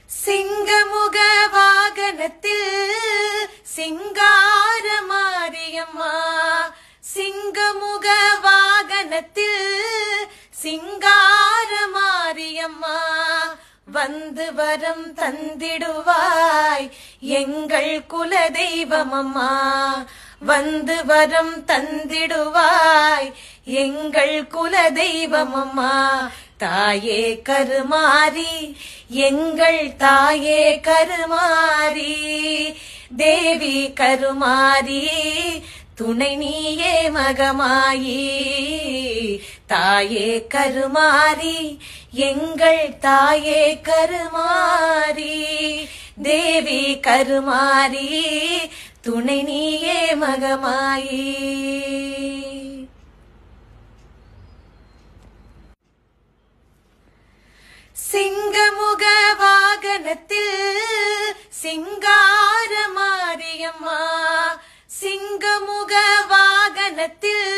சிங்கமுக வாகனத்தில் சிங்கார மாரியம்மா, சிங்கமுக வாகனத்தில் சிங்கார மாரியம்மா, வந்து வரம் தந்திடுவாய் எங்கள் குல தெய்வமம்மா, வந்து வரம் தந்திடுவாய் எங்கள் குல தெய்வமம்மா. தாயே கருமாரி, எங்கள் தாயே கருமாரி, தேவி கருமாரி, துணை நீயே மகமாயி. தாயே கருமாரி, எங்கள் தாயே கருமாரி, தேவி கருமாரி, துணை நீயே மகமாயி. சிங்கமுக வாகனத்தில் சிங்கார மாரியம்மா, சிங்கமுக வாகனத்தில்